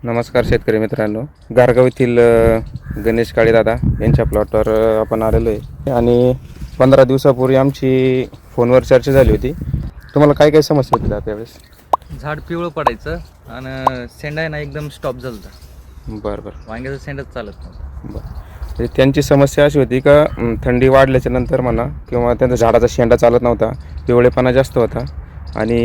नमस्कार शेतकरी मित्रांनो, गारगाव येथील गणेश काळे दादा यांच्या प्लॉटवर आपण आलेलो आहे आणि 15 दिवसापूर्वी आमची फोनवर चर्चा झाली होती. तुम्हाला काय काय समस्या होती त्यावेळेस? झाड पिवळं पडायचं आणि शेंडा आहे ना एकदम स्टॉप झाला होता. बरं बरं वांग्याचा शेंडाच चालत नव्हता. बरं. म्हणजे त्यांची समस्या अशी होती का थंडी वाढल्याच्या नंतर म्हणा किंवा त्यांचा झाडाचा शेंडा चालत नव्हता, पिवळेपणा जास्त होता आणि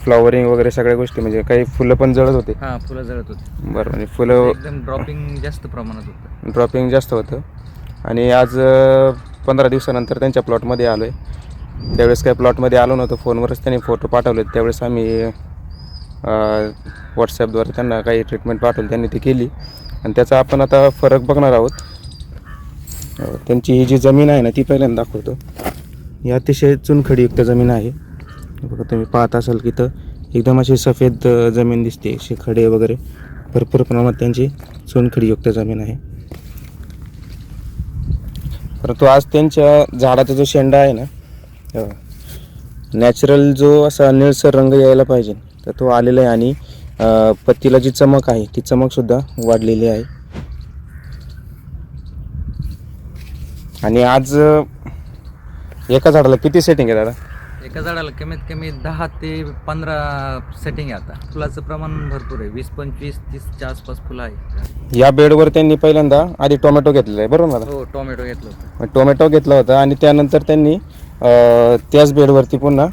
फ्लॉवरिंग वगैरे सगळ्या गोष्टी, म्हणजे काही फुलं पण जळत होते. हां, फुलं जळत होती. बरं, म्हणजे फुलं एकदम ड्रॉपिंग जास्त प्रमाणात होतं. ड्रॉपिंग जास्त होतं. आणि आज 15 दिवसानंतर त्यांच्या प्लॉटमध्ये आलो आहे. त्यावेळेस काही प्लॉटमध्ये आलो नव्हतं, फोनवरच त्यांनी फोटो पाठवले. त्यावेळेस आम्ही व्हॉट्सॲपद्वारे त्यांना काही ट्रीटमेंट पाठवली, त्यांनी ती केली आणि त्याचा आपण आता फरक बघणार आहोत. त्यांची ही जी जमीन आहे ना ती पहिल्यांदा दाखवतो. ही अतिशय चुनखडीयुक्त जमीन आहे. बघा, तुम्ही पाहत असाल की तर एकदम अशी सफेद जमीन दिसते, अशी खडे वगैरे भरपूर प्रमाणात त्यांची चुनखडीयुक्त जमीन आहे. परंतु आज त्यांच्या झाडाचा जो शेंडा आहे ना, नॅचरल जो असा निळसर रंग यायला पाहिजे तर तो आलेला आहे आणि पत्तीला जी चमक आहे ती चमकसुद्धा वाढलेली आहे. आणि आज एका झाडाला किती सेटिंग आहे दादा? एका झाडाला कमीत कमी 10 ते 15 सेटिंग आहे. आता फुलाचं प्रमाण भरपूर आहे. 20, 25, 30च्या आसपास फुलं आहे. या बेडवर त्यांनी पहिल्यांदा आधी टोमॅटो घेतलेला आहे, बरोबर ना? हो, टोमॅटो घेतलं होतं. टोमॅटो घेतला होता आणि त्यानंतर त्यांनी त्याच बेडवरती पुन्हा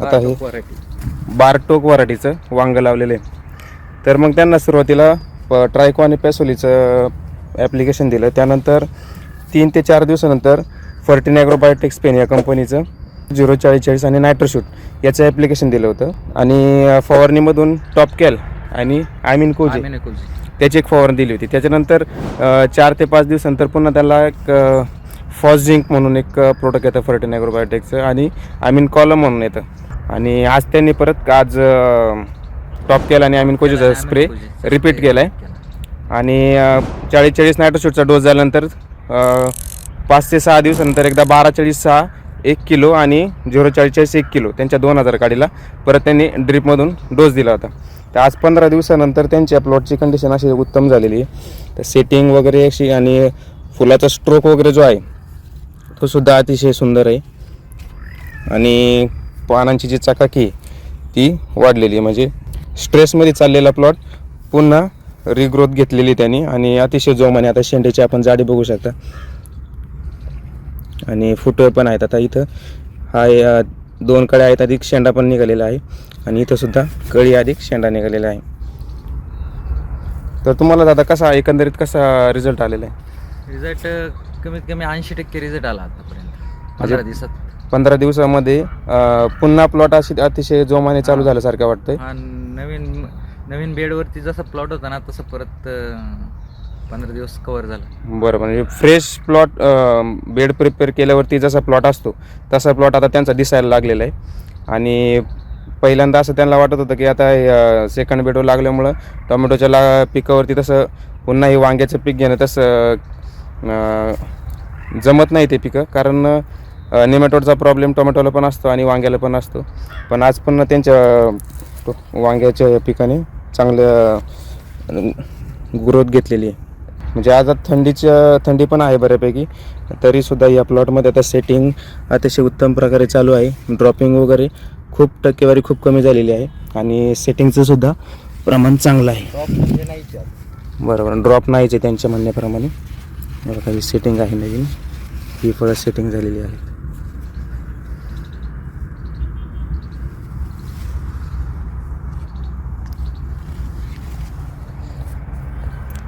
आता हे बारटोक व्हरायटीचं वांगं लावलेलं आहे. तर मग त्यांना सुरुवातीला ट्रायको आणि पॅसोलीचं ॲप्लिकेशन दिलं. त्यानंतर 3 ते 4 दिवसानंतर फर्टिन ॲग्रोबायोटेक स्पेन या कंपनीचं 044 आणि नायट्रोशूट याचं ॲप्लिकेशन दिलं होतं. आणि फवारणीमधून टॉपकॅल आणि आयमिन कोजी त्याची एक फवारणी दिली होती. त्याच्यानंतर 4 ते 5 दिवसानंतर पुन्हा त्याला एक फॉसझिंक म्हणून एक प्रोडक्ट येतं फर्टिन ॲग्रोबायोटेकचं आणि आयमिन कॉलम म्हणून येतं. आणि आज त्यांनी परत आज टॉपकॅल आणि आयमिन कोजीचा स्प्रे रिपीट केला आहे. आणि 40-40 नायट्रोशूटचा डोस झाल्यानंतर 5 ते 6 दिवसानंतर एकदा 12-40-6 1 किलो आणि 044 1 किलो त्यांच्या 2000 काडीला परत त्यांनी ड्रीपमधून डोस दिला होता. तर आज 15 दिवसानंतर त्यांच्या प्लॉटची कंडिशन अशी उत्तम झालेली आहे. तर सेटिंग वगैरे अशी आणि फुलाचा स्ट्रोक वगैरे जो आहे तो सुद्धा अतिशय सुंदर आहे. आणि पानांची जी चकाकी ती वाढलेली आहे, म्हणजे स्ट्रेसमध्ये चाललेला प्लॉट पुन्हा रिग्रोथ घेतलेली त्यांनी आणि अतिशय जोमाने. आता शेंड्याची आपण जाडी बघू शकता आणि फुटवे पण आहेत. आता इथं हा 2 कळ्या आहेत, अधिक शेंडा पण निघालेला आहे आणि इथं सुद्धा कळी अधिक शेंडा निघालेला आहे. तर तुम्हाला दादा कसा एकंदरीत कसा रिझल्ट आलेला आहे? रिझल्ट कमीत कमी 80% रिझल्ट आला आतापर्यंत 15 दिवसात. 15 दिवसामध्ये पुन्हा प्लॉट अशी अतिशय जोमाने चालू झाल्यासारखं वाटतंय. नवीन बेडवरती जसा प्लॉट होता ना तसं परत 15 दिवस कव्हर झाला. बरं, म्हणजे फ्रेश प्लॉट बेड प्रिपेअर केल्यावरती जसा प्लॉट असतो तसा प्लॉट आता त्यांचा दिसायला लागलेला आहे. आणि पहिल्यांदा असं त्यांना वाटत होतं की आता सेकंड बेडवर लागल्यामुळं टोमॅटोच्या पिकावरती तसं पुन्हा हे वांग्याचं पीक घेणं तसं जमत नाही ते पिकं, कारण नेमॅटोडचा प्रॉब्लेम टोमॅटोला पण असतो आणि वांग्याला पण असतो. पण आज पुन्हा त्यांच्या वांग्याच्या पिकाने चांगलं ग्रोथ घेतलेली आहे. म्हणजे आज थंडी पण आहे बऱ्यापैकी, तरीसुद्धा या प्लॉटमध्ये आता सेटिंग अतिशय उत्तम प्रकारे चालू आहे. ड्रॉपिंग वगैरे खूप टक्केवारी खूप कमी झालेली आहे आणि सेटिंगचं सुद्धा प्रमाण चांगलं आहे. बरोबर, ड्रॉप नाहीच आहे त्यांच्या म्हणण्याप्रमाणे. काही सेटिंग आहे नवीन, ही फळं सेटिंग झालेली आहे.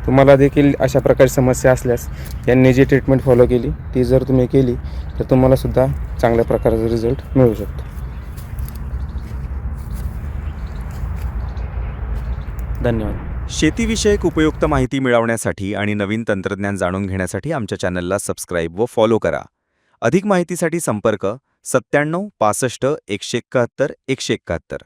तुम्हाला देखील अशा प्रकारची समस्या असल्यास यांनी जी ट्रीटमेंट फॉलो केली ती जर तुम्ही केली तर तुम्हाला सुद्धा चांगल्या प्रकारचा रिझल्ट मिळू शकतो. धन्यवाद. शेतीविषयक उपयुक्त माहिती मिळवण्यासाठी आणि नवीन तंत्रज्ञान जाणून घेण्यासाठी आमच्या चॅनलला सबस्क्राईब व फॉलो करा. अधिक माहितीसाठी संपर्क 97 65 171 171.